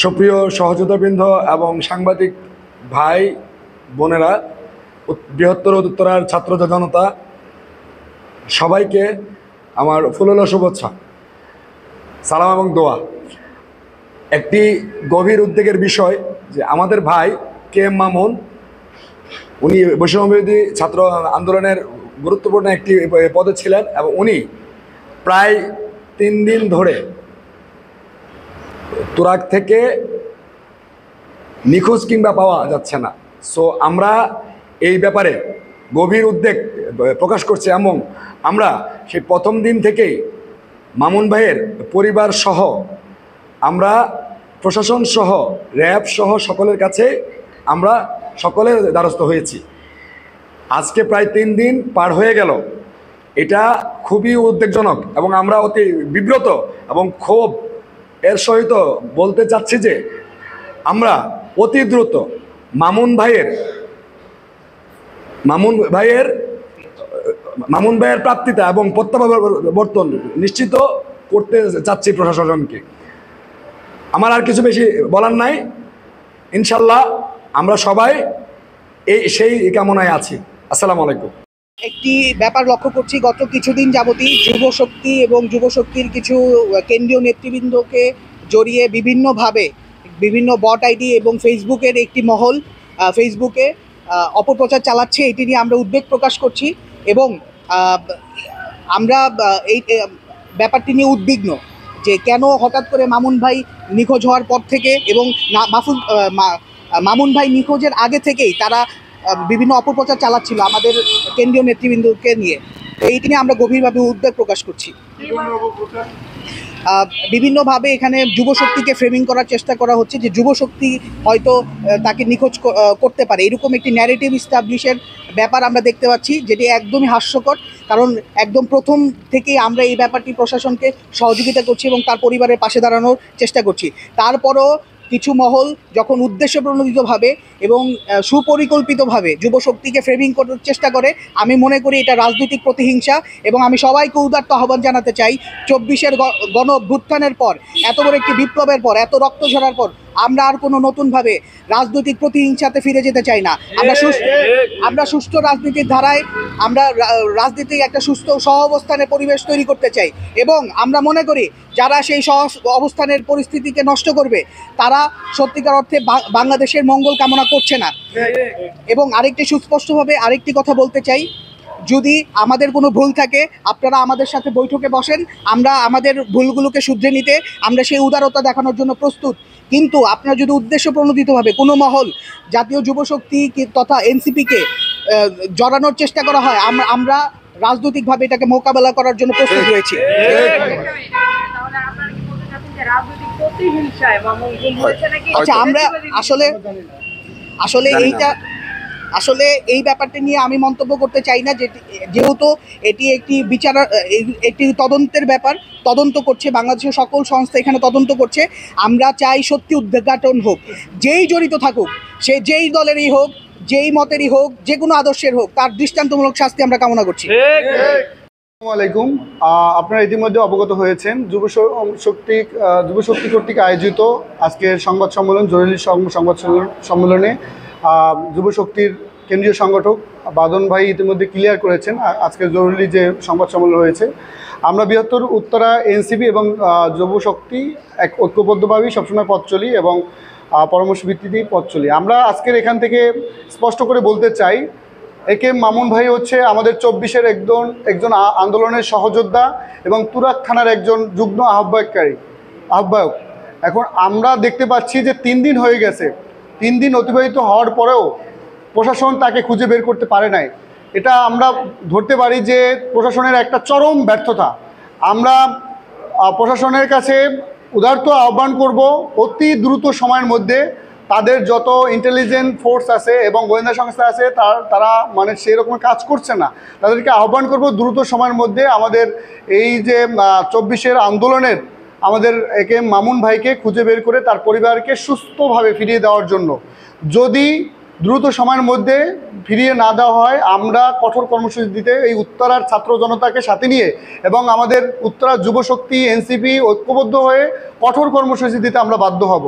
সুপ্রিয় সহযোদ্ধাবৃন্দ এবং সাংবাদিক ভাই বোনেরা, বৃহত্তর উত্তরার ছাত্র জনতা, সবাইকে আমার ফুলল শুভেচ্ছা, সালাম এবং দোয়া। একটি গভীর উদ্বেগের বিষয় যে আমাদের ভাই কে এম মামুন, উনি বৈষম্যবিরোধী ছাত্র আন্দোলনের গুরুত্বপূর্ণ একটি পদে ছিলেন এবং উনি প্রায় 3 দিন ধরে তুরাগ থেকে নিখোঁজ কিংবা পাওয়া যাচ্ছে না। সো আমরা এই ব্যাপারে গভীর উদ্বেগ প্রকাশ করছি এবং আমরা সেই প্রথম দিন থেকেই মামুন ভাইয়ের পরিবার সহ, আমরা প্রশাসন সহ, র্যাব সহ সকলের কাছে আমরা সকলের দ্বারস্থ হয়েছি। আজকে প্রায় 3 দিন পার হয়ে গেল। এটা খুবই উদ্বেগজনক এবং আমরা অতি বিব্রত এবং ক্ষোভ এর সহিত বলতে চাচ্ছি যে আমরা অতি দ্রুত মামুন ভাইয়ের প্রাপ্তিতা এবং প্রত্যাবর্তন নিশ্চিত করতে চাচ্ছি প্রশাসনকে। আমার আর কিছু বেশি বলার নাই। ইনশাল্লাহ আমরা সবাই সেই কামনায় আছি। আসসালামু আলাইকুম। একটি ব্যাপার লক্ষ্য করছি, গত কিছুদিন যাবতই যুবশক্তি এবং যুবশক্তির কিছু কেন্দ্রীয় নেতৃবৃন্দকে জড়িয়ে বিভিন্নভাবে বিভিন্ন বট আইডি এবং ফেসবুকের একটি মহল ফেসবুকে অপপ্রচার চালাচ্ছে। এটি নিয়ে আমরা উদ্বেগ প্রকাশ করছি এবং আমরা এই ব্যাপারটি নিয়ে উদ্বিগ্ন যে কেন হঠাৎ করে মামুন ভাই নিখোঁজ হওয়ার পর থেকে এবং মামুন ভাই নিখোঁজের আগে থেকেই তারা বিভিন্ন অপপ্রচার চালাচ্ছিল আমাদের কেন্দ্রীয় নেতৃবৃন্দকে নিয়ে। এইটি নিয়ে আমরা গভীরভাবে উদ্বেগ প্রকাশ করছি। বিভিন্নভাবে এখানে যুবশক্তিকে ফ্রেমিং করার চেষ্টা করা হচ্ছে যে যুবশক্তি হয়তো তাকে নিখোঁজ করতে পারে, এরকম একটি ন্যারেটিভ ইস্টাবলিশের ব্যাপার আমরা দেখতে পাচ্ছি, যেটি একদমই হাস্যকর। কারণ একদম প্রথম থেকেই আমরা এই ব্যাপারটি প্রশাসনকে সহযোগিতা করছি এবং তার পরিবারের পাশে দাঁড়ানোর চেষ্টা করছি। তারপরও কিছু মহল যখন উদ্দেশ্যপ্রণোদিতভাবে এবং সুপরিকল্পিতভাবে যুবশক্তিকে ফ্রেমিং করার চেষ্টা করে, আমি মনে করি এটা রাজনৈতিক প্রতিহিংসা। এবং আমি সবাইকে উদাত্ত আহ্বান জানাতে চাই, 24-এর গণ অভ্যুত্থানের পর, এত বড় একটি বিপ্লবের পর, এত রক্ত ঝরার পর আমরা আর কোনো নতুনভাবে রাজনৈতিক প্রতিহিংসাতে ফিরে যেতে চাই না। আমরা সুষ্ঠু রাজনীতির ধারায় আমরা রাজনীতির একটা সুস্থ সহ অবস্থানের পরিবেশ তৈরি করতে চাই এবং আমরা মনে করি যারা সেই সহ অবস্থানের পরিস্থিতিকে নষ্ট করবে তারা সত্যিকার অর্থে বাংলাদেশের মঙ্গল কামনা করছে না। এবং আরেকটি সুস্পষ্টভাবে আরেকটি কথা বলতে চাই, যদি আমাদের কোনো ভুল থাকে আপনারা আমাদের সাথে বৈঠকে বসেন, আমরা আমাদের ভুলগুলোকে শুধরে নিতে আমরা সেই উদারতা দেখানোর জন্য প্রস্তুত। কিন্তু আপনারা যদি উদ্দেশ্যপ্রণোদিতভাবে কোনো মহল জাতীয় যুবশক্তি তথা এনসিপিকে জড়ানোর চেষ্টা করা হয়, আমরা রাজনৈতিকভাবে এটাকে মোকাবেলা করার জন্য প্রস্তুত রয়েছি। আচ্ছা, আমরা আসলে এই ব্যাপারটা নিয়ে আমি মন্তব্য করতে চাই না, যেহেতু এটি একটি তদন্তের ব্যাপার, তদন্ত করছে বাংলাদেশের সকল সংস্থা, এখানে তদন্ত করছে। আমরা চাই সত্যি উদ্ঘাটন হোক, যেই জড়িত থাকুক, সে যেই দলেরই হোক, যেই মতেরই হোক, যে কোনো আদর্শের হোক, তার দৃষ্টান্তমূলক শাস্তি আমরা কামনা করছি। আসসালামু আলাইকুম। আপনারা ইতিমধ্যে অবগত হয়েছেন যুবশক্তি কর্তৃক আয়োজিত আজকের সংবাদ সম্মেলন, জরুরি সংবাদ সম্মেলনে যুবশক্তির কেন্দ্রীয় সংগঠক বাদন ভাই ইতিমধ্যে ক্লিয়ার করেছেন আজকের জরুরি যে সংবাদ সম্মেলন হয়েছে। আমরা বৃহত্তর উত্তরা এনসিপি এবং যুবশক্তি এক ঐক্যবদ্ধভাবেই সবসময় পথ চলি এবং পরামর্শ ভিত্তিতেই পথ চলি। আমরা আজকের এখান থেকে স্পষ্ট করে বলতে চাই, একে মামুন ভাই হচ্ছে আমাদের 24-এর একজন আন্দোলনের সহযোদ্ধা এবং তুরাগ থানার একজন যুগ্ম আহ্বায়ক। এখন আমরা দেখতে পাচ্ছি যে 3 দিন হয়ে গেছে, 3 দিন অতিবাহিত হওয়ার পরেও প্রশাসন তাকে খুঁজে বের করতে পারে নাই। এটা আমরা ধরতে পারি যে প্রশাসনের একটা চরম ব্যর্থতা। আমরা প্রশাসনের কাছে উদারত আহ্বান করব, অতি দ্রুত সময়ের মধ্যে তাদের যত ইন্টেলিজেন্ট ফোর্স আছে এবং গোয়েন্দা সংস্থা আছে তারা মানে সেই রকম কাজ করছে না, তাদেরকে আহ্বান করব দ্রুত সময়ের মধ্যে আমাদের এই যে 24-এর আন্দোলনের আমাদের একে মামুন ভাইকে খুঁজে বের করে তার পরিবারকে সুস্থভাবে ফিরিয়ে দেওয়ার জন্য। যদি দ্রুত সময়ের মধ্যে ফিরিয়ে না দেওয়া হয়, আমরা কঠোর কর্মসূচি দিতে এই উত্তরার ছাত্র জনতাকে সাথে নিয়ে এবং আমাদের উত্তরার যুবশক্তি এনসিপি ঐক্যবদ্ধ হয়ে কঠোর কর্মসূচি দিতে আমরা বাধ্য হব।